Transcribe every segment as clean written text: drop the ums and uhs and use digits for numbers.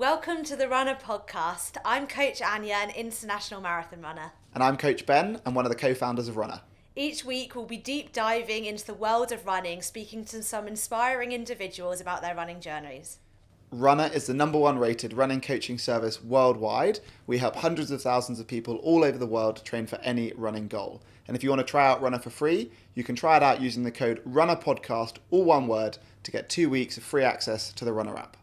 Welcome to the Runna Podcast. I'm Coach Anya, an international marathon runner. And I'm Coach Ben, and one of the co-founders of Runna. Each week we'll be deep diving into the world of running, speaking to some inspiring individuals about their running journeys. Runna is the #1 rated running coaching service worldwide. We help hundreds of thousands of people all over the world train for any running goal. And if you want to try out Runna for free, you can try it out using the code RUNNAPODCAST, all one word, to get 2 weeks of free access to the Runna app.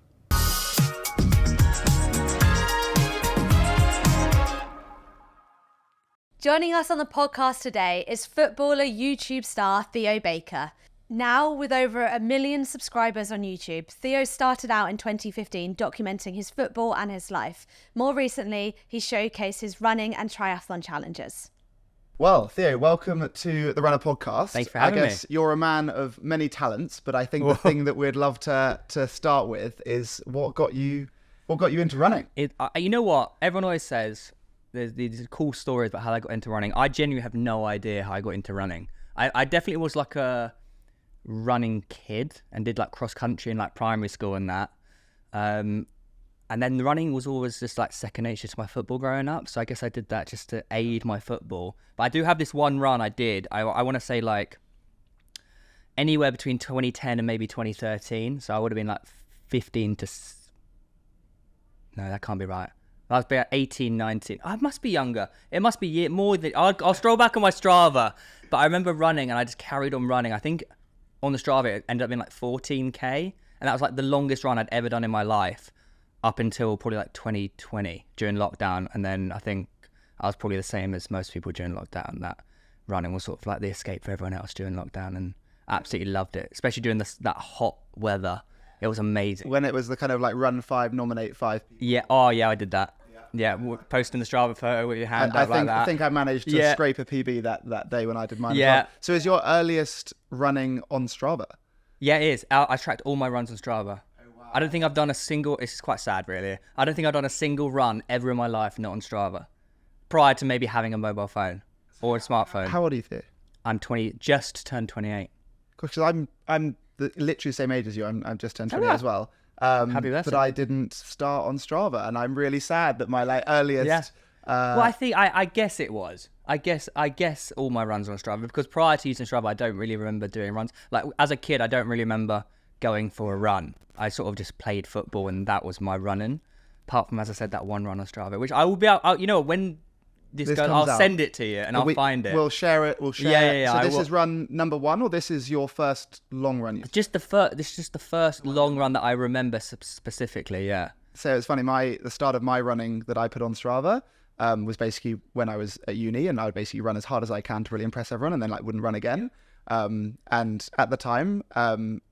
Joining us on the podcast today is footballer YouTube star Theo Baker. Now, with over 1 million subscribers on YouTube, Theo started out in 2015 documenting his football and his life. More recently, he showcased his running and triathlon challenges. Well, Theo, welcome to the Runna Podcast. Thanks for having me. I guess you're a man of many talents, but I think the thing that we'd love to start with is what got you into running? You know what? Everyone always says there's these cool stories about how I got into running. I genuinely have no idea how I got into running. I definitely was like a running kid and did like cross country in like primary school and that. And then the running was always just like second nature to my football growing up. So I guess I did that just to aid my football. But I do have this one run I did. I want to say like anywhere between 2010 and maybe 2013. So I would have been like 15 to... No, that can't be right. I was about 18, 19. I must be younger. It must be more than... I'll stroll back on my Strava. But I remember running and I just carried on running. I think on the Strava it ended up being like 14k. And that was like the longest run I'd ever done in my life up until probably like 2020 during lockdown. And then I think I was probably the same as most people during lockdown. That running was sort of like the escape for everyone else during lockdown, and absolutely loved it, especially during that hot weather. It was amazing. When it was the kind of like run 5, nominate 5. Yeah. Oh, yeah, I did that. Yeah, posting the Strava photo with your hand up like that. I think I managed to scrape a PB that day when I did mine. Yeah. As well. So is your earliest running on Strava? Yeah, it is. I tracked all my runs on Strava. Oh, wow. I don't think I've done a single... This is quite sad, really. I don't think I've done a single run ever in my life not on Strava, prior to maybe having a mobile phone or a smartphone. How old are you, Theo? I'm 20, just turned 28. Because I'm literally the same age as you. I'm just turned 28 as well. Happy birthday. But I didn't start on Strava, and I'm really sad that my like earliest. Yeah. Well, I guess it was. I guess all my runs were on Strava, because prior to using Strava, I don't really remember doing runs. Like as a kid, I don't really remember going for a run. I sort of just played football, and that was my running. Apart from, as I said, that one run on Strava, which I will be out. You know, when this goes, I'll send it to you and I'll find it. We'll share it. Yeah. So this is run #1, or this is your first long run? This is just the first long run that I remember specifically. Yeah. So it's funny. The start of my running that I put on Strava was basically when I was at uni, and I would basically run as hard as I can to really impress everyone, and then like wouldn't run again. And at the time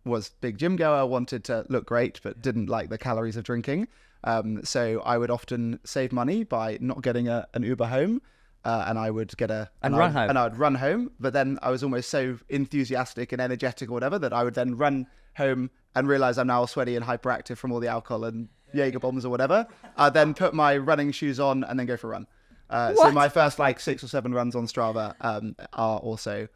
was big gym goer, wanted to look great, but didn't like the calories of drinking. So I would often save money by not getting an Uber home, and I would get run home. And I would run home. But then I was almost so enthusiastic and energetic or whatever that I would then run home and realize I'm now all sweaty and hyperactive from all the alcohol and Jaeger bombs or whatever. I then put my running shoes on and then go for a run. So my first like 6 or 7 runs on Strava are also...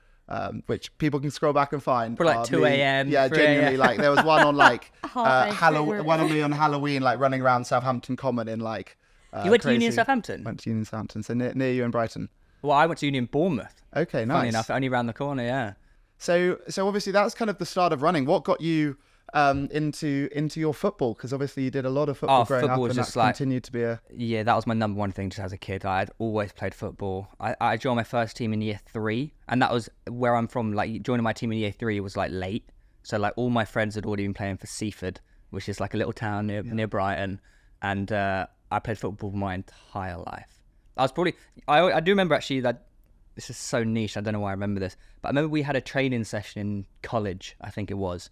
which people can scroll back and find. For like 2 a.m. Yeah, genuinely. Like there was one on like one of me on Halloween, like running around Southampton Common in like. You went to uni in Southampton? Went to uni in Southampton, so near you in Brighton. Well, I went to uni in Bournemouth. Okay, nice. Funny enough, only around the corner. Yeah. So obviously that's kind of the start of running. What got you into your football? Because obviously you did a lot of football growing up, and that continued to be a... Yeah, that was my #1 thing just as a kid. I had always played football. I joined my first team in year 3, and that was where I'm from. Like joining my team in year 3 was like late, so like all my friends had already been playing for Seaford, which is like a little town near Brighton, and I played football my entire life. I do remember actually that this is so niche. I don't know why I remember this, but I remember we had a training session in college, I think it was.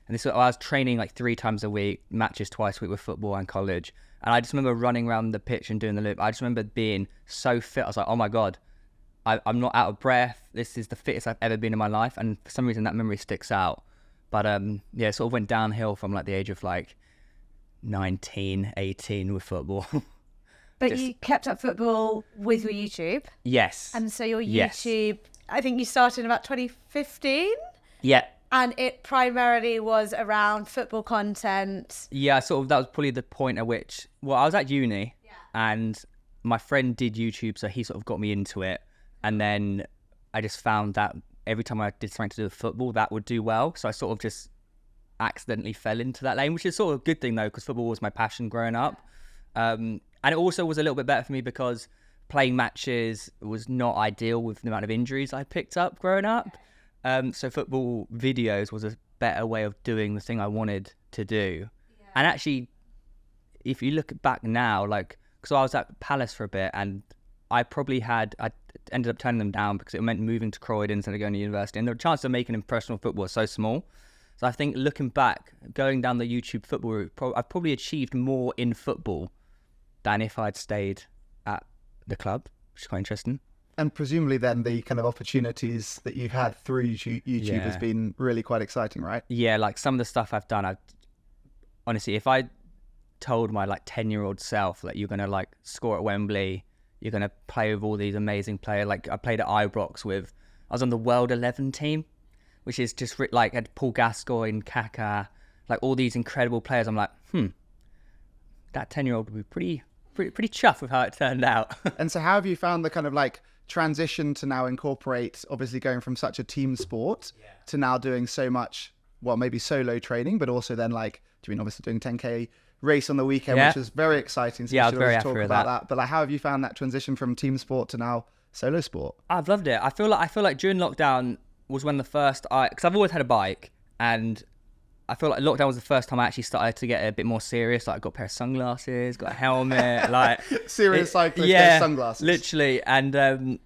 And I was training like 3 times a week, matches twice a week with football and college. And I just remember running around the pitch and doing the loop. I just remember being so fit. I was like, oh my God, I'm not out of breath. This is the fittest I've ever been in my life. And for some reason that memory sticks out. But it sort of went downhill from like the age of like 19, 18 with football. But you kept up football with your YouTube? Yes. And so your YouTube, I think you started in about 2015? Yeah. And it primarily was around football content. Yeah, sort of. That was probably the point at which, well, I was at uni, and my friend did YouTube, so he sort of got me into it. And then I just found that every time I did something to do with football, that would do well. So I sort of just accidentally fell into that lane, which is sort of a good thing though, because football was my passion growing up. And it also was a little bit better for me because playing matches was not ideal with the amount of injuries I picked up growing up. So football videos was a better way of doing the thing I wanted to do. And actually, if you look back now, like, because I was at Palace for a bit, and I ended up turning them down because it meant moving to Croydon instead of going to university, and the chance of making a professional football was so small. So I think looking back, going down the YouTube football route, I've probably achieved more in football than if I'd stayed at the club, which is quite interesting. And presumably then the kind of opportunities that you've had through YouTube has been really quite exciting, right? Yeah, like some of the stuff I've done, honestly, if I told my like 10-year-old self that you're going to like score at Wembley, you're going to play with all these amazing players. Like I played at Ibrox I was on the World 11 team, which is just like had Paul Gascoigne, Kaká, like all these incredible players. I'm like, that 10-year-old would be pretty chuffed with how it turned out. And so how have you found the kind of like transition to now incorporate, obviously going from such a team sport to now doing so much, well, maybe solo training, but also then like, do you mean obviously doing 10K race on the weekend, which is very exciting. So I we was very should happy talk with about that. But like, how have you found that transition from team sport to now solo sport? I've loved it. I feel like during lockdown was when the first because I've always had a bike, and I feel like lockdown was the first time I actually started to get a bit more serious. Like I got a pair of sunglasses, got a helmet, like serious cyclist, yeah, sunglasses, literally. And I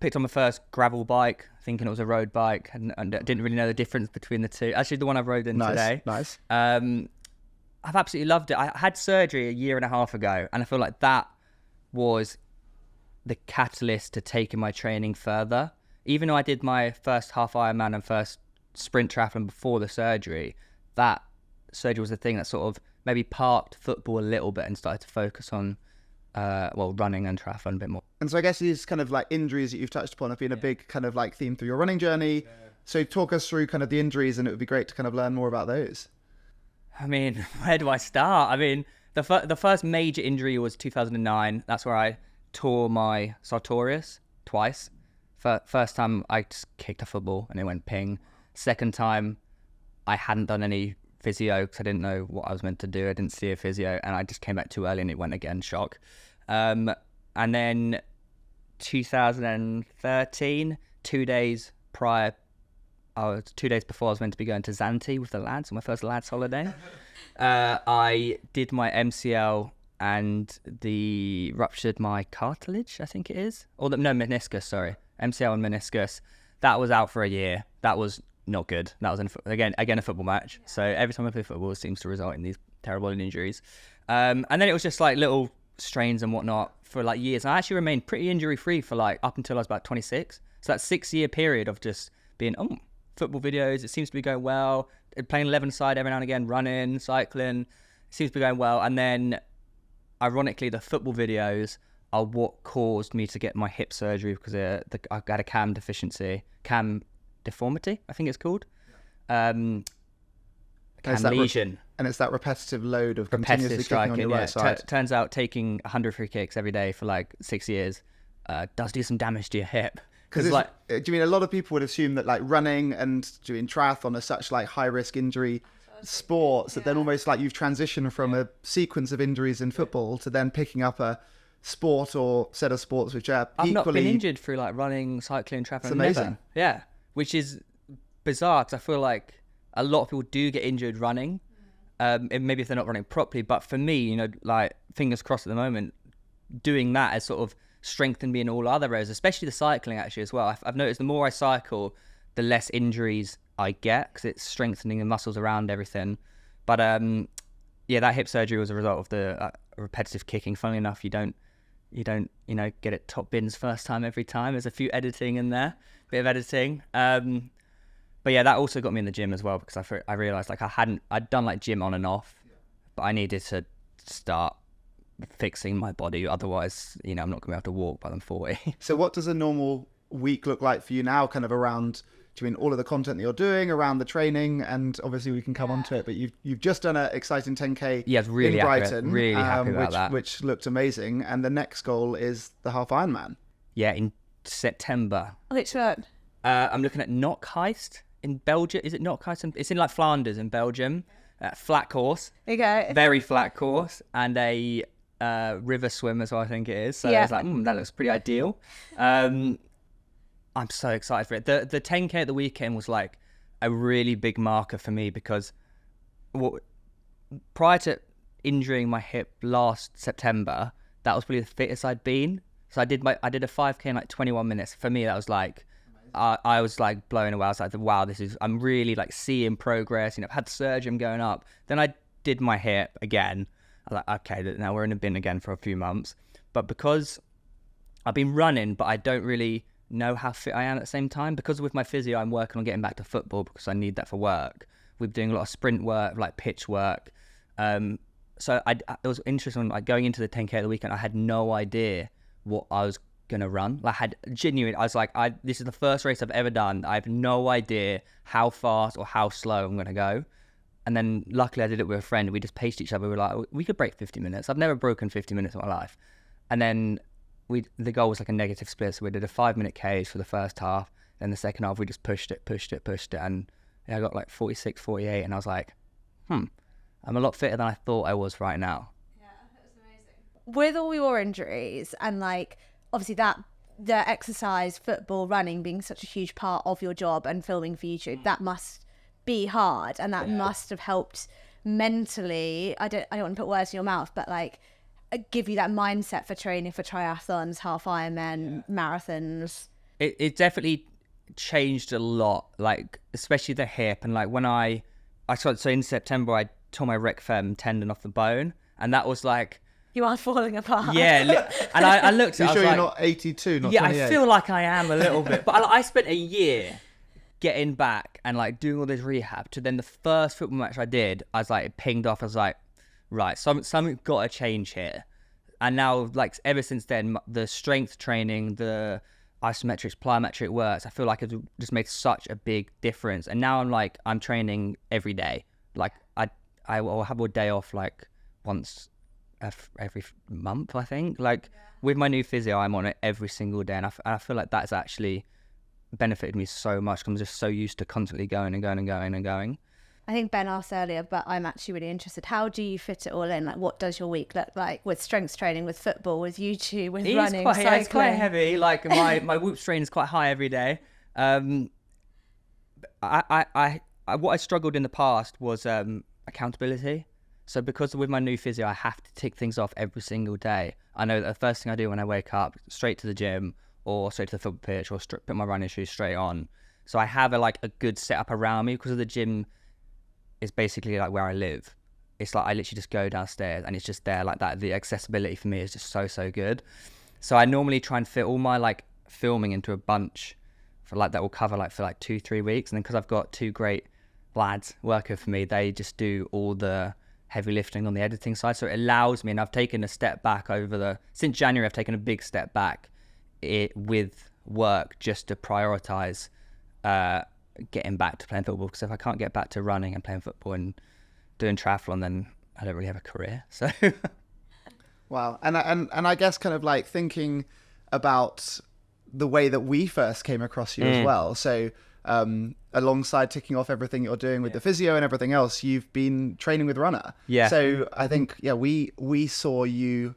picked on my first gravel bike, thinking it was a road bike, and didn't really know the difference between the two. Actually, the one I've rode in today. Nice. I've absolutely loved it. I had surgery a year and a half ago, and I feel like that was the catalyst to taking my training further. Even though I did my first half Ironman and first sprint triathlon before the surgery, that surgery was the thing that sort of maybe parked football a little bit and started to focus on running and triathlon a bit more. And so I guess these kind of like injuries that you've touched upon have been a big kind of like theme through your running journey. So talk us through kind of the injuries, and it would be great to kind of learn more about those. I mean, where do I start? I mean, the first major injury was 2009. That's where I tore my sartorius twice. First time I just kicked a football and it went ping. Second time I hadn't done any physio because I didn't know what I was meant to do. I didn't see a physio, and I just came back too early and it went again, shock. And then 2013, 2 days prior, 2 days before I was meant to be going to Zante with the lads on my first lads holiday. I did my MCL and ruptured my cartilage, I think it is. Meniscus, sorry. MCL and meniscus. That was out for a year. That was not good. That was again a football match. So every time I play football, it seems to result in these terrible injuries. And then it was just like little strains and whatnot for like years. And I actually remained pretty injury free for like up until I was about 26. So that 6-year period of just being football videos, it seems to be going well. Playing 11-side every now and again, running, cycling, it seems to be going well. And then ironically, the football videos are what caused me to get my hip surgery because I had a cam deformity, I think it's called. Cam lesion. And it's that repetitive load of continuously kicking on your right side. Turns out taking 100 free kicks every day for like 6 years does do some damage to your hip. Because do you mean a lot of people would assume that like running and doing triathlon are such like high risk injury sports that then almost like you've transitioned from a sequence of injuries in football to then picking up a sport or set of sports which are I've equally... not been injured through like running, cycling, triathlon. It's amazing. Never. Yeah, which is bizarre because I feel like a lot of people do get injured running, maybe if they're not running properly. But for me, like fingers crossed at the moment, doing that has sort of strengthened me in all other areas, especially the cycling actually as well. I've noticed the more I cycle, the less injuries I get because it's strengthening the muscles around everything. But that hip surgery was a result of the repetitive kicking. Funnily enough, you don't get it top bins first time every time. There's a few editing in there, bit of editing. But yeah, that also got me in the gym as well because I realized like I'd done like gym on and off, but I needed to start fixing my body. Otherwise, I'm not going to be able to walk by I'm 40. So what does a normal week look like for you now, kind of around, between all of the content that you're doing around the training, and obviously we can come on to it, but you've just done an exciting 10K Yeah, it's really in accurate. Brighton, Really happy about that. which looked amazing. And the next goal is the half Ironman. Yeah, in September. Which one? I'm looking at Knockheist in Belgium. Is it Knockheist? It's in like Flanders in Belgium. Flat course. Okay. Very flat course. And a river swim as well, I think it is. So I was like, that looks pretty ideal. I'm so excited for it. The 10K at the weekend was like a really big marker for me because prior to injuring my hip last September, that was probably the fittest I'd been. So I did a 5K in like 21 minutes. For me, that was like, I was like blown away. I was like, wow, I'm really like seeing progress. You know, I've had surgery, I'm going up. Then I did my hip again. I was like, okay, now we're in a bin again for a few months. But because I've been running, but I don't really know how fit I am at the same time. Because with my physio, I'm working on getting back to football because I need that for work. We're doing a lot of sprint work, like pitch work. So it was interesting, like going into the 10K at the weekend, I had no idea what I was gonna run. I was like, this is the first race I've ever done. I have no idea how fast or how slow I'm gonna go. And then luckily I did it with a friend. We just paced each other. We were like, we could break 50 minutes. I've never broken 50 minutes in my life. And then the goal was like a negative split. So we did a 5-minute Ks for the first half. Then the second half we just pushed it. And I got like 46, 48. And I was like, I'm a lot fitter than I thought I was right now. Yeah, that was amazing. With all your injuries and like, obviously the exercise, football, running being such a huge part of your job and filming for YouTube, that must be hard, and that must have helped mentally. I don't want to put words in your mouth, but like give you that mindset for training for triathlons, half Ironman, marathons. It definitely changed a lot, like especially the hip. And like when I so in September I tore my rec fem tendon off the bone, and that was like, you are falling apart. Yeah, and I looked at it. You sure you're not 82, not yeah, 28? I feel like I am a little bit. But I spent a year getting back and like doing all this rehab to then the first football match I did, I was like, it pinged off. I was like, right, something got to change here. And now, like, ever since then, the strength training, the isometrics, plyometric works, I feel like it's just made such a big difference. And now I'm training every day. Like I will have a day off like once every month, I think. Like with my new physio, I'm on it every single day, and I feel like that's actually benefited me so much because I'm just so used to constantly going. I think Ben asked earlier, but I'm actually really interested. How do you fit it all in? Like, what does your week look like with strength training, with football, with YouTube, with running, cycling? It's quite heavy. Like my whoop strain is quite high every day. What I struggled in the past was accountability. So because with my new physio, I have to tick things off every single day. I know that the first thing I do when I wake up, straight to the gym or straight to the football pitch or put my running shoes straight on. So I have a good setup around me because of the gym is basically like where I live. It's like I literally just go downstairs and it's just there like that. The accessibility for me is just so good. So I normally try and fit all my like filming into a bunch for like that will cover like for like 2-3 weeks. And then because I've got 2 great lads working for me, they just do all the heavy lifting on the editing side. So it allows me, and I've taken a step back since January, I've taken a big step back with work just to prioritize getting back to playing football. Because if I can't get back to running and playing football and doing triathlon, then I don't really have a career. So wow. And I guess kind of like thinking about the way that we first came across you as well. So alongside ticking off everything you're doing with the physio and everything else, you've been training with Runna. Yeah. So I think we saw you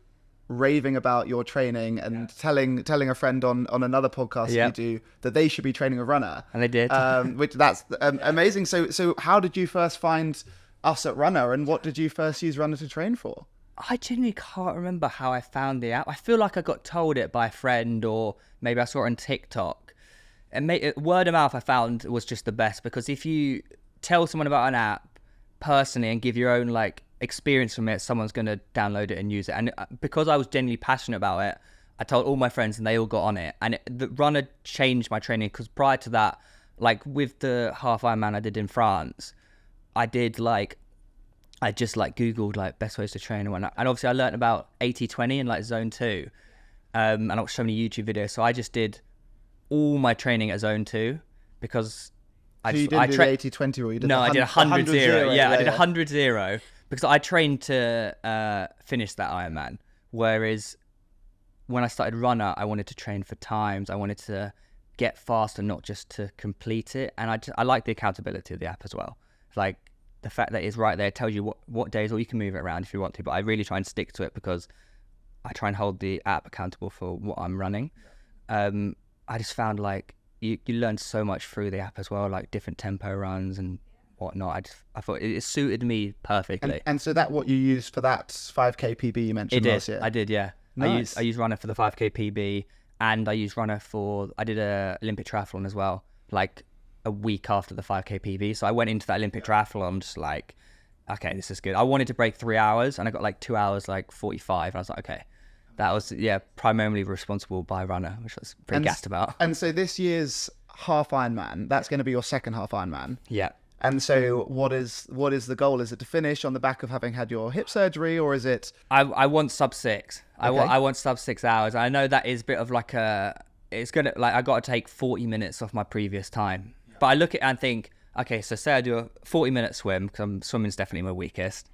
raving about your training and telling a friend on another podcast you do that they should be training with Runna. And they did. Which that's amazing. So how did you first find us at Runna, and what did you first use Runna to train for? I genuinely can't remember how I found the app. I feel like I got told it by a friend, or maybe I saw it on TikTok. And word of mouth I found was just the best, because if you tell someone about an app personally and give your own like experience from it, someone's going to download it and use it. And because I was genuinely passionate about it, I told all my friends and they all got on it. And the Runna changed my training, because prior to that, like with the half Ironman I did in France, I just like Googled like best ways to train and whatnot. And obviously I learned about 80-20 and like zone 2. And I watched so many YouTube videos. So I just did all my training at zone 2, because So you didn't do the 80-20 rule, you did no, I did 100-0. 100-0. Yeah, I did 100-0 because I trained to finish that Ironman. Whereas when I started Runner, I wanted to train for times. I wanted to get faster, not just to complete it. And I like the accountability of the app as well. Like the fact that it's right there, it tells you what days, or you can move it around if you want to. But I really try and stick to it because I try and hold the app accountable for what I'm running. I just found like you learn so much through the app as well, like different tempo runs and whatnot. I thought it suited me perfectly. And so that what you used for that 5k PB you mentioned last year? I did, yeah. Nice. I used Runner for the 5k PB, and I used Runner I did a Olympic triathlon as well, like a week after the 5k PB. So I went into that Olympic triathlon just like, okay, this is good. I wanted to break 3 hours, and I got like 2 hours, like 45. And I was like, okay. That was, primarily responsible by Runner, which I was pretty gassed about. And so this year's half Ironman, that's going to be your second half Ironman. Yeah. And so what is the goal? Is it to finish on the back of having had your hip surgery, or is it? I want sub 6. Okay. I want sub 6 hours. I know that is a bit of like it's going to, like, I got to take 40 minutes off my previous time. But I look at it and think, okay, so say I do a 40-minute swim, because swimming's definitely my weakest.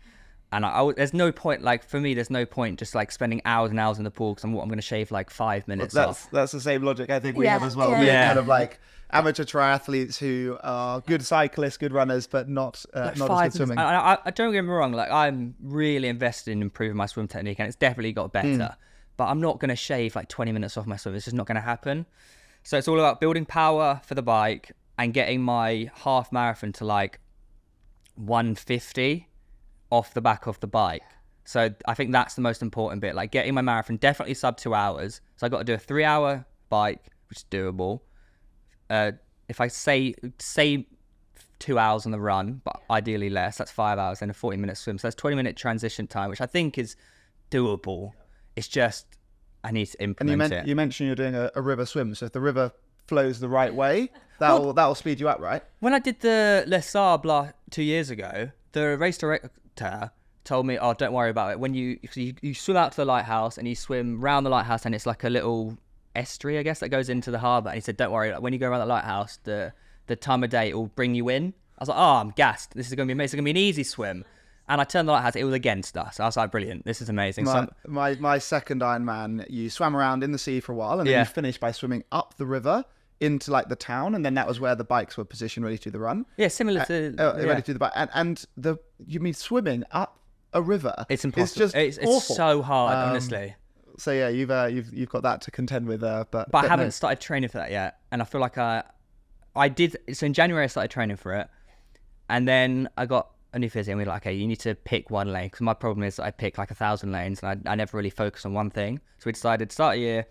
And there's no point, like, for me, there's no point just, like, spending hours and hours in the pool because I'm going to shave, like, 5 minutes off. That's the same logic I think we have as well. Yeah. We're kind of like amateur triathletes who are good cyclists, good runners, but not as good swimming. I don't get me wrong, like, I'm really invested in improving my swim technique, and it's definitely got better. But I'm not going to shave, like, 20 minutes off my swim. It's just not going to happen. So it's all about building power for the bike and getting my half marathon to, like, 150 off the back of the bike. So I think that's the most important bit, like getting my marathon definitely sub 2 hours. So I got to do a 3-hour bike, which is doable. If I say 2 hours on the run, but ideally less, that's 5 hours, and a 40-minute swim. So that's 20-minute transition time, which I think is doable. It's just I need to implement it. You mentioned you're doing a river swim, so if the river flows the right way, that'll speed you up, right? When I did the Les Sables 2 years ago, the race director told me, oh, don't worry about it. When you swim out to the lighthouse and you swim round the lighthouse, and it's like a little estuary, I guess, that goes into the harbour. And he said, don't worry, when you go around the lighthouse, the time of day it will bring you in. I was like, oh, I'm gassed. This is going to be amazing. It's going to be an easy swim. And I turned the lighthouse, it was against us. I was like, brilliant, this is amazing. My second Ironman, you swam around in the sea for a while, and then you finished by swimming up the river into like the town, and then that was where the bikes were positioned ready to do the run. Yeah, similar to ready to do the bike. And you mean swimming up a river? It's impossible. It's just awful. So hard, honestly. So yeah, you've got that to contend with, but I haven't started training for that yet, and I feel like I did. So in January I started training for it, and then I got a new physio, and we were like, okay, you need to pick one lane, because my problem is I pick like 1,000 lanes, and I never really focus on one thing. So we decided start a year,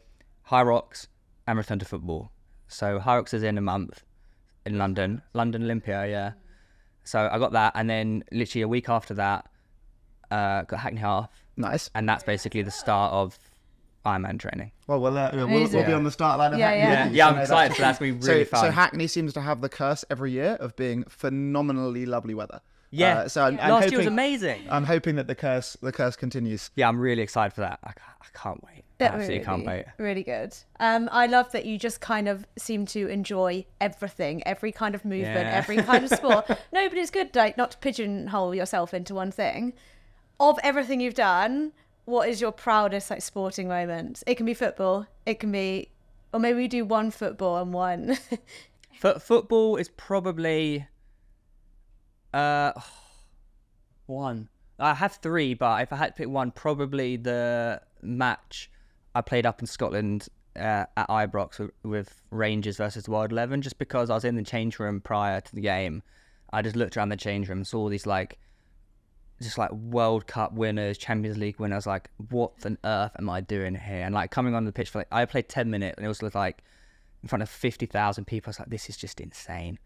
High Rocks, and return to football. So High Rocks is in a month in London Olympia, yeah. So I got that, and then literally a week after that, got Hackney Half. Nice. And that's basically the start of Ironman training. Well, we'll be on the start line of Hackney. Yeah, I'm excited for that. It's going to be really fun. So Hackney seems to have the curse every year of being phenomenally lovely weather. Yeah, last year was amazing. I'm hoping that the curse continues. Yeah, I'm really excited for that. I can't wait. Absolutely can't wait. Really good. I love that you just kind of seem to enjoy everything, every kind of movement, every kind of sport. No, but it's good, like, not to pigeonhole yourself into one thing. Of everything you've done, what is your proudest, like, sporting moment? It can be football. It can be, or maybe we do one football and one. Football is probably one. I have 3, but if I had to pick one, probably the match I played up in Scotland at Ibrox with Rangers versus the Wild 11, just because I was in the change room prior to the game. I just looked around the change room, saw these like World Cup winners, Champions League winners. Like, what on earth am I doing here? And like coming on the pitch for I played 10 minutes, and it was like in front of 50,000 people. I was like, this is just insane.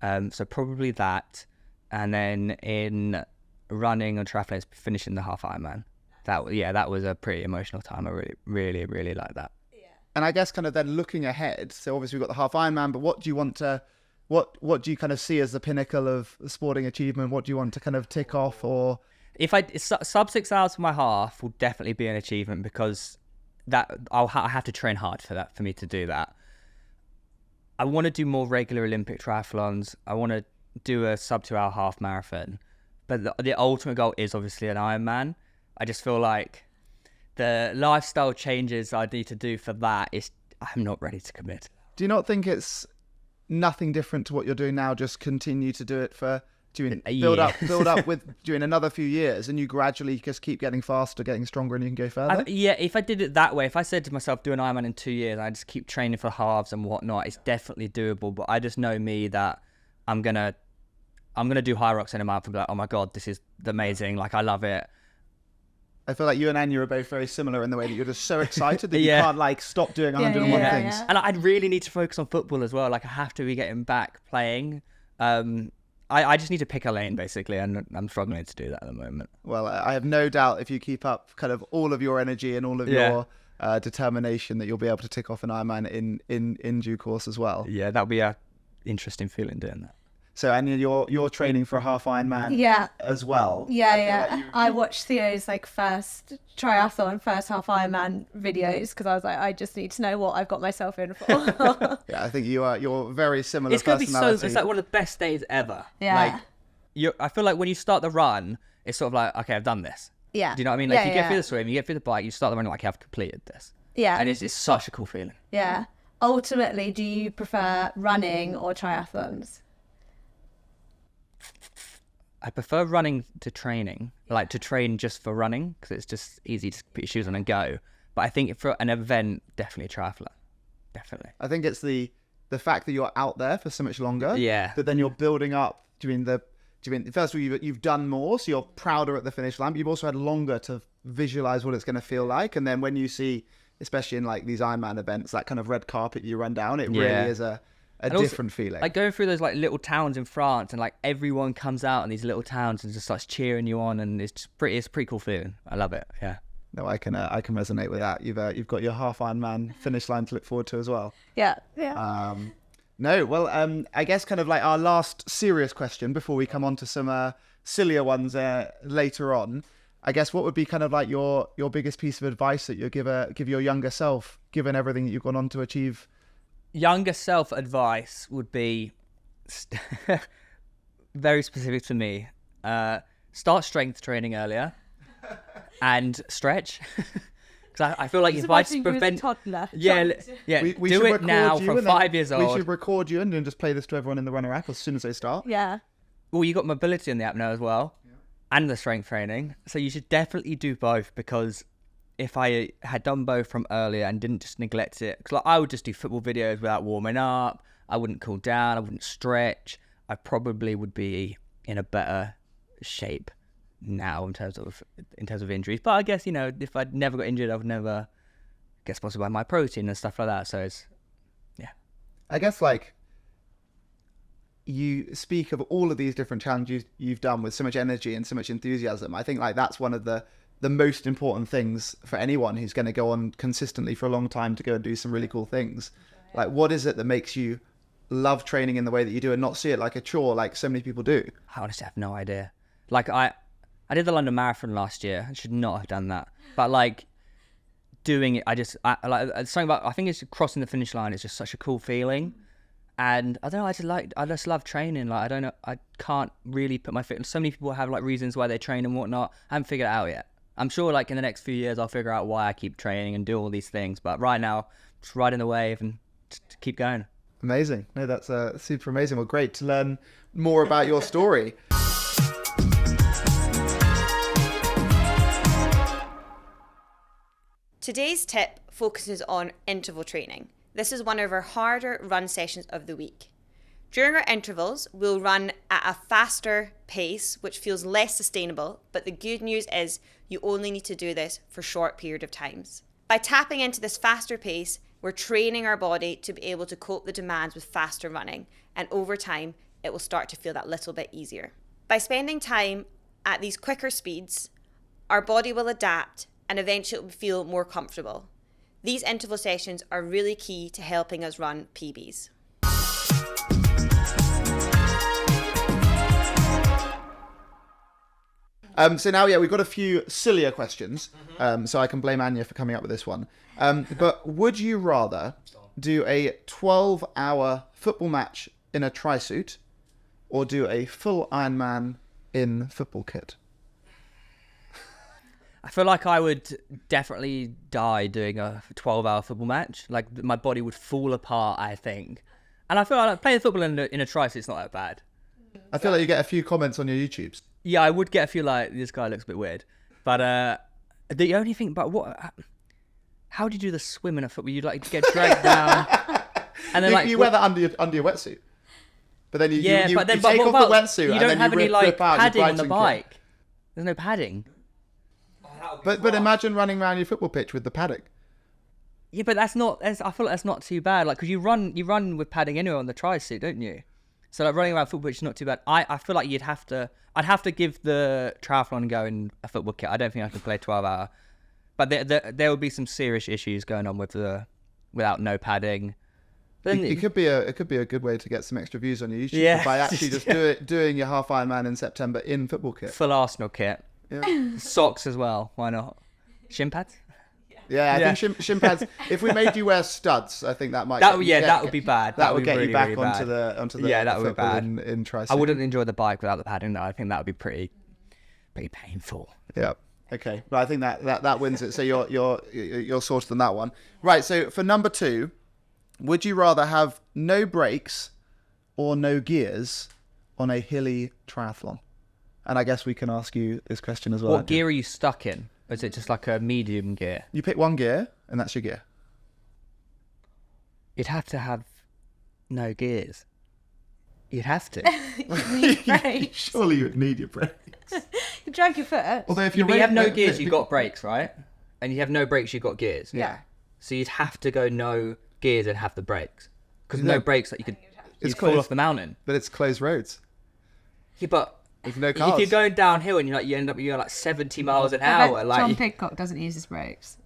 So probably that. And then in running on triathlons, finishing the half Ironman. That was a pretty emotional time. I really, really like that. Yeah. And I guess kind of then looking ahead, so obviously we've got the half Ironman, but what do you want to, what do you kind of see as the pinnacle of sporting achievement? What do you want to kind of tick off? Or if I sub 6 hours for my half will definitely be an achievement, because that I have to train hard for me to do that. I want to do more regular Olympic triathlons. I want to do a sub 2 hour half marathon. But the ultimate goal is obviously an Ironman. I just feel like the lifestyle changes I need to do for that I'm not ready to commit. Do you not think it's nothing different to what you're doing now? Just continue to do it for build up with doing another few years, and you gradually just keep getting faster, getting stronger, and you can go further. Yeah, if I did it that way, if I said to myself, do an Ironman in 2 years, I just keep training for halves and whatnot, it's definitely doable. But I just know me that I'm gonna do high rocks in a month and be like, oh my god, this is amazing, like I love it. I feel like you and Anya are both very similar in the way that you're just so excited that you can't like stop doing 101 things. Yeah. And I'd really need to focus on football as well. Like I have to be getting back playing. I just need to pick a lane basically, and I'm struggling to do that at the moment. Well, I have no doubt if you keep up kind of all of your energy and all of your determination that you'll be able to tick off an Ironman in due course as well. Yeah, that'll be a interesting feeling doing that. So Anya, you're training for a half Ironman as well. Yeah. I watched Theo's like first triathlon, first half Ironman videos because I was like, I just need to know what I've got myself in for. Yeah, I think you're very similar. It's gonna be it's like one of the best days ever. Yeah. Like I feel like when you start the run, it's sort of like, okay, I've done this. Yeah. Do you know what I mean? Like you get through the swim, you get through the bike, you start the run, like I've completed this. Yeah. And it's such a cool feeling. Yeah. Ultimately, do you prefer running or triathlons? I prefer running to training, like to train just for running, because it's just easy to put your shoes on and go. But I think for an event, definitely a triathlon. Definitely. I think it's the fact that you're out there for so much longer. Yeah. That then you're building up, first of all, you've done more, so you're prouder at the finish line, but you've also had longer to visualize what it's going to feel like. And then when you see, especially in like these Ironman events, that kind of red carpet you run down, it really is a different feeling. Like going through those like little towns in France, and like everyone comes out in these little towns and just starts cheering you on, and it's a pretty cool feeling. I love it. Yeah. No, I can resonate with that. You've got your half Ironman finish line to look forward to as well. Yeah. No, well, I guess kind of like our last serious question before we come on to some sillier ones later on. I guess what would be kind of like your biggest piece of advice that you'll give your younger self, given everything that you've gone on to achieve? Younger self advice would be very specific to me. Start strength training earlier and stretch. Because I feel like if I just prevent toddler. We do should it now record you from and then 5 years old. We should record you and then just play this to everyone in the Runner app as soon as they start. Yeah. Well, you got mobility in the app now as well, and the strength training. So you should definitely do both, because if I had done both from earlier and didn't just neglect it, because like, I would just do football videos without warming up. I wouldn't cool down. I wouldn't stretch. I probably would be in a better shape now in terms of injuries. But I guess, if I'd never got injured, I would never get sponsored by My Protein and stuff like that. So it's, yeah. I guess like you speak of all of these different challenges you've done with so much energy and so much enthusiasm. I think like that's one of the most important things for anyone who's going to go on consistently for a long time to go and do some really cool things. Like, what is it that makes you love training in the way that you do and not see it like a chore like so many people do? I honestly have no idea. Like I did the London Marathon last year. I should not have done that. But like doing it, I think it's crossing the finish line. It's just such a cool feeling. And I don't know, I just love training. Like, I don't know, I can't really put my foot. So many people have like reasons why they train and whatnot. I haven't figured it out yet. I'm sure like in the next few years, I'll figure out why I keep training and do all these things. But right now, just riding the wave and just keep going. Amazing. No, that's super amazing. Well, great to learn more about your story. Today's tip focuses on interval training. This is one of our harder run sessions of the week. During our intervals, we'll run at a faster pace, which feels less sustainable, but the good news is you only need to do this for short period of times. By tapping into this faster pace, we're training our body to be able to cope the demands with faster running, and over time, it will start to feel that little bit easier. By spending time at these quicker speeds, our body will adapt and eventually it will feel more comfortable. These interval sessions are really key to helping us run PBs. So now, we've got a few sillier questions. So I can blame Anya for coming up with this one. But would you rather do a 12-hour football match in a trisuit, or do a full Ironman in football kit? I feel like I would definitely die doing a 12-hour football match. Like, my body would fall apart, I think. And I feel like playing football in a tri-suit's not that bad. I feel like you get a few comments on your YouTubes. Yeah, I would get a few like, this guy looks a bit weird. But the only thing, how do you do the swim in a football? You like get dragged down, and then you wear that under your wetsuit. But then you take off the wetsuit, you don't have any like padding on the kit. bike. There's no padding. But imagine running around your football pitch with the padding. Yeah, but I feel like that's not too bad. Like, because you run with padding anyway on the tri-suit, don't you? So like running around football pitch is not too bad. I feel like I'd have to give the triathlon go in a football kit. I don't think I could play 12-hour. But there would be some serious issues going on without no padding. Then it could be a good way to get some extra views on your YouTube by actually just doing your half Ironman in September in football kit. Full Arsenal kit. Yeah. Socks as well. Why not? Shin pads? Yeah, I think shin pads. If we made you wear studs, I think that might. That would be bad. That would get really, you back really onto the yeah, that would be bad. In tri-suit. I wouldn't enjoy the bike without the padding though. I think that would be pretty painful. Yeah. Okay. But I think that wins it. So you're sorted on that one. Right. So for number 2, would you rather have no brakes or no gears on a hilly triathlon? And I guess we can ask you this question as well. What gear are you stuck in? Or is it just like a medium gear? You pick one gear, and that's your gear. You'd have to have no gears. You'd have to. You need brakes. Surely you would need your brakes. You drag your foot. Although if You have no gears, you've got brakes, right? And you have no brakes, you've got gears. Yeah. So you'd have to go no gears and have the brakes. Because No. no brakes, like, It's you'd fall close. off the mountain. But it's closed roads. Yeah, but With no cars. if you're going downhill and you end up going like 70 miles an I hour, bet like John Pidcock doesn't use his brakes.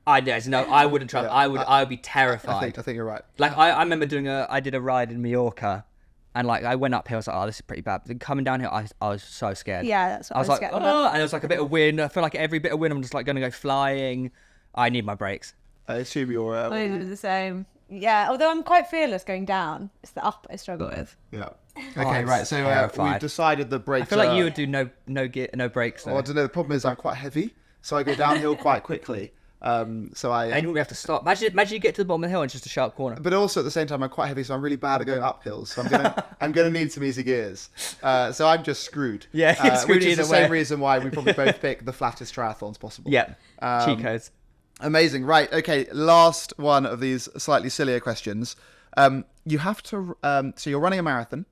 I wouldn't try. Yeah, I would be terrified. I think you're right. Like I remember I did a ride in Mallorca, and like I went uphill. I was like, oh, this is pretty bad. But then coming downhill, I was so scared. Yeah, that's what I was I like, scared oh, about. and there was like a bit of wind. I feel like every bit of wind, I'm just like going to go flying. I need my brakes. I assume you're. I do the same. Yeah, although I'm quite fearless going down. It's the up I struggle with. Yeah. Oh, Okay, I'm right. So terrified. we've decided the brakes. I feel like you would do no brakes. Well, I don't know. The problem is I'm quite heavy, so I go downhill quite quickly. So I. And we have to stop. Imagine you get to the bottom of the hill and it's just a sharp corner. But also at the same time, I'm quite heavy, so I'm really bad at going up hills. So I'm gonna need some easy gears. So I'm just screwed. Yeah, you're screwed which is the either same way. reason why we probably both pick the flattest triathlons possible. Yep. Cheat codes. Amazing. Right. Okay. Last one of these slightly sillier questions. You have to. So you're running a marathon,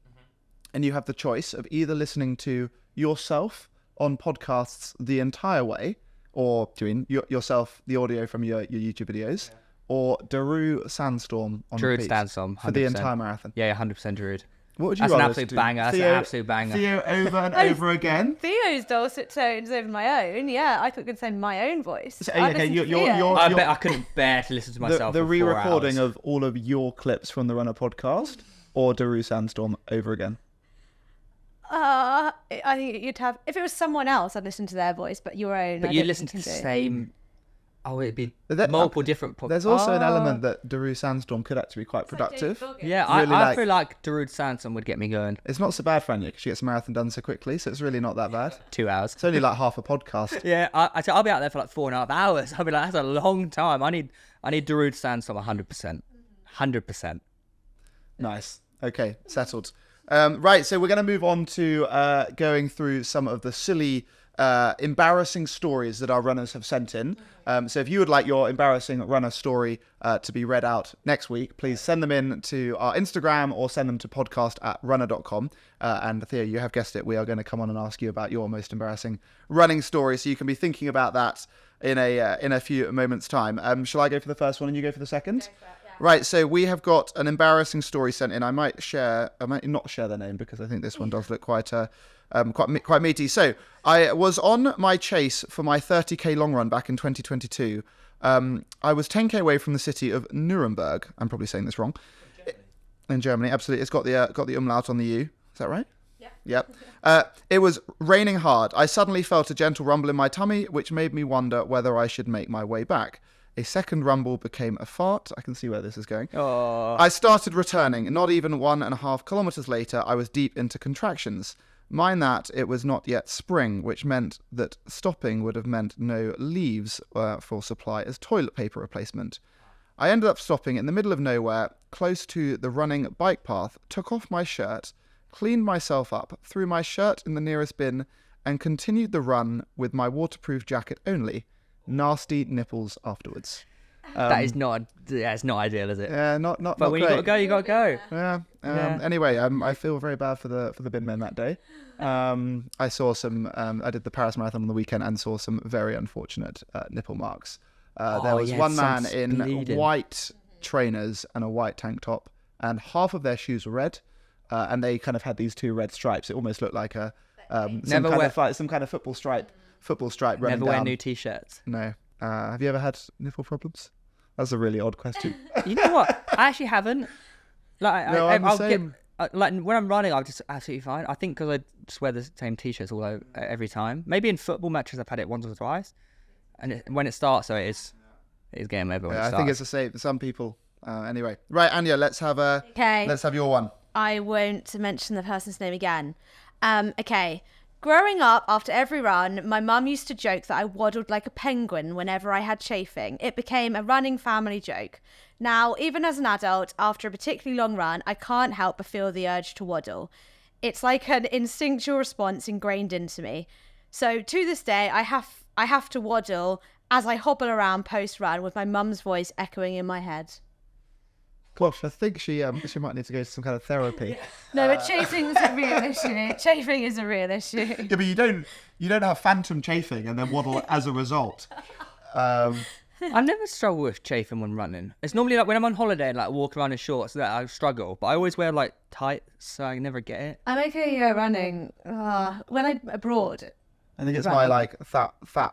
and you have the choice of either listening to yourself on podcasts the entire way, or doing yourself the audio from your YouTube videos, or Daru Sandstorm on Druid repeat Sandstorm, for the 100%. entire marathon. Yeah, 100% Druid. What would you That's an rather absolute do? banger. That's an absolute banger. Theo over and over again. Theo's dulcet tones over my own. Yeah, I thought you could say my own voice. So, I'd okay, listen to you're- Theo. I bet I couldn't bear to listen to myself. The for 4 re-recording hours. of all of your clips from the Runner podcast, or Daru Sandstorm over again. I think you'd have. If it was someone else, I'd listen to their voice, but your own. But I you don't listen to think the you can do. same. Oh, it'd be That- multiple different podcasts. There's also an element that Daru Sandstorm could actually be quite productive. Yeah, Really I like- feel like Darude Sandstorm would get me going. It's not so bad for Anya because she gets a marathon done so quickly, so it's really not that bad. 2 hours. It's only like half a podcast. Yeah, I'll be out there for like 4.5 hours. I'll be like, that's a long time. I need Darude Sandstorm 100%. 100%. Nice. Okay, settled. Right, so we're going to move on to going through some of the silly, embarrassing stories that our runners have sent in. So if you would like your embarrassing runner story to be read out next week, please send them in to our Instagram or send them to podcast@runner.com. And Theo, you have guessed it, we are going to come on and ask you about your most embarrassing running story. So you can be thinking about that in a few moments' time. Shall I go for the first one and you go for the second? Right, so we have got an embarrassing story sent in. I might not share their name because I think this one does look quite meaty. So I was on my chase for my 30k long run back in 2022. I was 10k away from the city of Nuremberg. I'm probably saying this wrong. In Germany, absolutely. It's got the umlaut on the U. Is that right? Yeah. Yep. It was raining hard. I suddenly felt a gentle rumble in my tummy, which made me wonder whether I should make my way back. A second rumble became a fart. I can see where this is going. Oh. I started returning. Not even 1.5 kilometers later, I was deep into contractions. Mind that it was not yet spring, which meant that stopping would have meant no leaves for supply as toilet paper replacement. I ended up stopping in the middle of nowhere, close to the running bike path, took off my shirt, cleaned myself up, threw my shirt in the nearest bin, and continued the run with my waterproof jacket only. Nasty nipples afterwards. That is not. Yeah, it's not ideal, is it? Yeah, not But when great. you gotta go. Yeah. Yeah. Anyway, I feel very bad for the bin men that day. I saw some. I did the Paris Marathon on the weekend and saw some very unfortunate nipple marks. There was one man in bleeding. white trainers and a white tank top, and half of their shoes were red, and they kind of had these 2 red stripes. It almost looked like some kind of football stripe running Never wear down. new t-shirts. No. Have you ever had nipple problems? That's a really odd question. You know what? I actually haven't. Like, No, I'm the I'll same. like when I'm running, I'm just absolutely fine. I think because I just wear the same t-shirts every time. Maybe in football matches I've had it once or twice, and when it starts, so it is game over. When it I starts. think it's the same for some people. Anyway, right, Anya, let's have your one. I won't mention the person's name again. Okay. Growing up, after every run, my mum used to joke that I waddled like a penguin whenever I had chafing. It became a running family joke. Now, even as an adult, after a particularly long run, I can't help but feel the urge to waddle. It's like an instinctual response ingrained into me. So to this day, I have to waddle as I hobble around post-run with my mum's voice echoing in my head. Gosh, I think she might need to go to some kind of therapy. No, but chafing is a real issue. Chafing is a real issue. Yeah, but you don't have phantom chafing and then waddle as a result. I've never struggled with chafing when running. It's normally like when I'm on holiday and like walk around in shorts that I struggle, but I always wear like tights, so I never get it. I'm okay running when I'm abroad. I think it's my like fat thighs.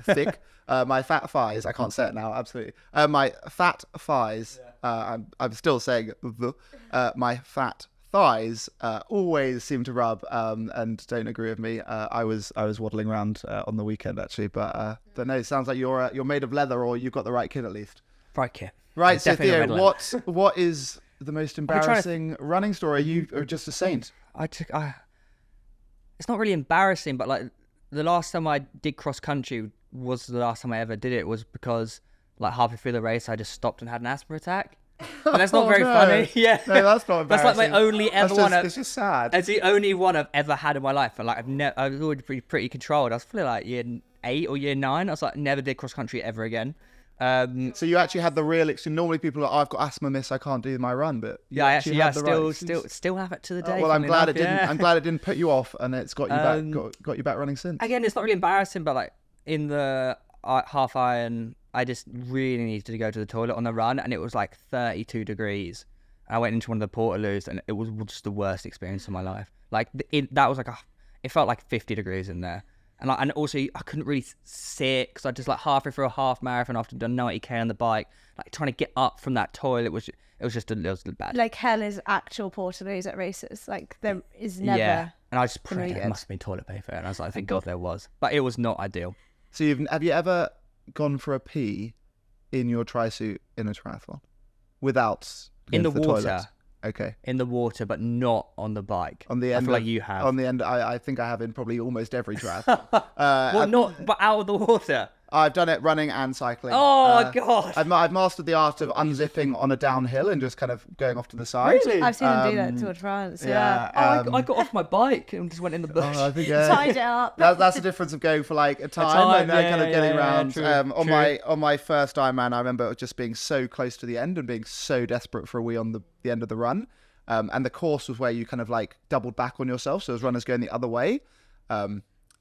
thick. My fat thighs. I can't say it now. Absolutely. My fat thighs. I'm still saying my fat thighs always seem to rub and don't agree with me. I was waddling around on the weekend actually, but no, it sounds like you're made of leather, or you've got the right kit at least. Right kit. Right, so Definitely Theo, red leather. what is the most embarrassing running story? You are just a saint. It's not really embarrassing, but like the last time I did cross country was the last time I ever did it, was because like halfway through the race I just stopped and had an asthma attack. And that's not very funny. Yeah. No, that's not embarrassing. That's like my only ever one. It's just sad. It's the only one I've ever had in my life. And like I was always pretty controlled. I was probably like year 8 or year 9. I was like never did cross country ever again. So you actually had the real experience. Normally people are like, I've got asthma, miss, I can't do my run, but Yeah, I actually had the right still have it to the day. well, I'm funnily glad enough, it didn't. yeah. I'm glad it didn't put you off, and it's got you back. Got you back running since. Again, it's not really embarrassing, but like in the half iron, I just really needed to go to the toilet on the run, and it was like 32 degrees. I went into one of the portaloos, and it was just the worst experience of my life. Like that was like it felt like 50 degrees in there. And also I couldn't really sit because I just like halfway through a half marathon after done 90k on the bike, like trying to get up from that toilet was bad. Like hell is actual portaloos at races. Like there is never. Yeah, and I just prayed really there good. must have been toilet paper, and I was like, thank God there was, but it was not ideal. So have you ever gone for a pee in your trisuit in a triathlon without In going the to water. toilet? Okay. In the water, but not on the bike. On the I end, feel like you have. On the end, I think I have in probably almost every triathlon. But out of the water. I've done it running and cycling. Oh God! I've mastered the art of unzipping on a downhill and just kind of going off to the side. Really? I've seen him do that in Tour de France. Yeah. I got off my bike and just went in the bush. I think Tied it up. that's the difference of going for like a time and yeah, kind of getting yeah, around. true, On my first Ironman, I remember just being so close to the end and being so desperate for a wee on the end of the run. And the course was where you kind of like doubled back on yourself, so as runners going the other way.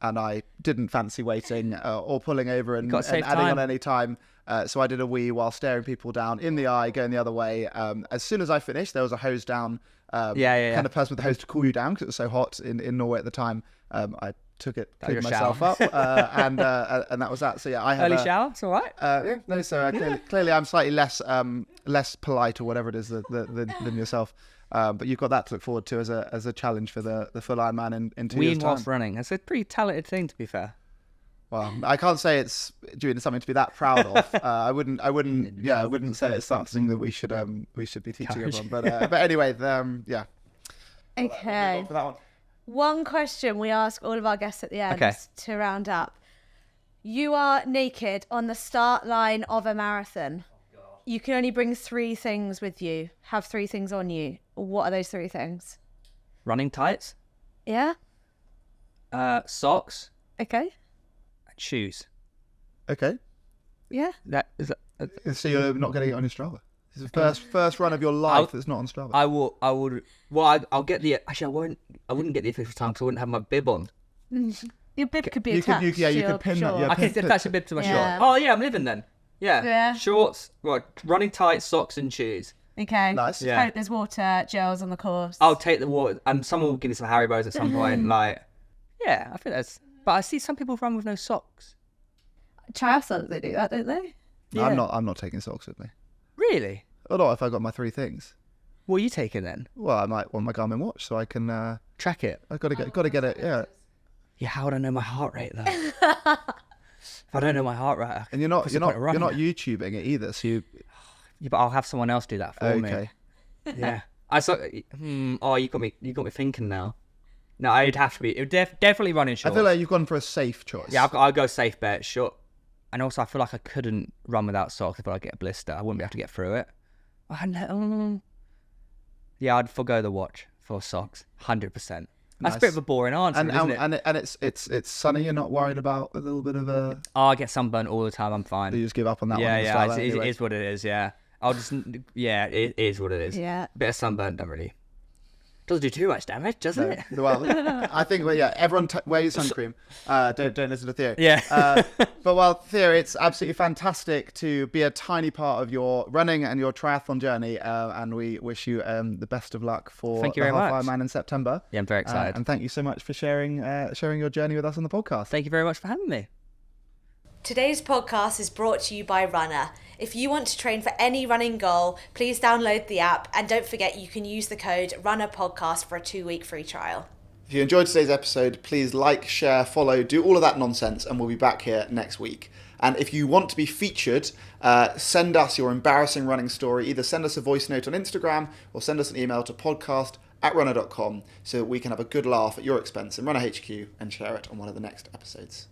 And I didn't fancy waiting or pulling over and adding on any time. So I did a wee while staring people down in the eye, going the other way. As soon as I finished, there was a hose down kind of person with the hose to cool you down because it was so hot in Norway at the time. I took it, cleaned myself up, and that was that. So yeah, I had Early shower, it's all right. Yeah, no, so clearly I'm slightly less polite or whatever it is than yourself. But you've got that to look forward to as a challenge for the full Ironman in 2 years' time. Whilst running. That's a pretty talented thing, to be fair. Well, I can't say it's doing something to be that proud of. I wouldn't say it's something that we should be teaching everyone. But anyway, yeah. Okay. For that one. One question we ask all of our guests at the end Okay. to round up. You are naked on the start line of a marathon. You can only bring 3 things with you. Have 3 things on you. What are those 3 things? Running tights, Yeah? socks, Okay. and shoes. Okay. Yeah? That is. So you're not getting it on your Strava. This is the first run of your life that's not on Strava. I would. Well, I'll get the. Actually, I wouldn't get the official time because I wouldn't have my bib on. Your bib could be You could- attached. you- yeah, you to could your pin that, short. yeah. I can attach a bib to my Yeah. short. Oh yeah, I'm living then. Yeah. Yeah. Shorts, right, running tights, socks, and shoes. Okay. Nice. Yeah. Hope there's water gels on the course. I'll take the water, and someone will give me some Haribos at some point. Like, yeah, I think that's. But I see some people run with no socks. Triathlons, they do that, don't they? No, Yeah. I'm not taking socks with me. Really? Or not if I got my 3 things. What are you taking then? Well, I might want my Garmin watch so I can. Track it. I've got to get it. Yeah. Yeah, how would I know my heart rate though? If I don't know my heart rate, And you're not what's the point of running? YouTubing it either. So you. Yeah, but I'll have someone else do that for Okay. me. Yeah. I saw. Oh, you got me thinking now. No, it'd have to be. It would definitely running I shorts. feel like you've gone for a safe choice. Yeah, I'll go safe bet, short. And also, I feel like I couldn't run without socks if I get a blister. I wouldn't be able to get through it. Yeah, I'd forgo the watch for socks, 100%. That's Nice. a bit of a boring answer, And isn't it? and it's sunny. You're not worried about a little bit of a. Oh, I get sunburnt all the time. I'm fine. You just give up on that one. Yeah, and yeah, start it that anyway. is what it is. Yeah, I'll just. Yeah, it is what it is. Yeah. Bit of sunburn, don't really. Doesn't do too much damage, does it? Well, I think everyone wear your sun cream. Don't listen to Theo. Yeah. But well, Theo, it's absolutely fantastic to be a tiny part of your running and your triathlon journey, and we wish you the best of luck for Thank you the very Half much. Ironman in September. Yeah, I'm very excited. And thank you so much for sharing your journey with us on the podcast. Thank you very much for having me. Today's podcast is brought to you by Runner. If you want to train for any running goal, please download the app and don't forget you can use the code RUNNAPODCAST for a 2-week free trial. If you enjoyed today's episode, please like, share, follow, do all of that nonsense, and we'll be back here next week. And if you want to be featured, send us your embarrassing running story. Either send us a voice note on Instagram or send us an email to podcast@runner.com so that we can have a good laugh at your expense in Runner HQ and share it on one of the next episodes.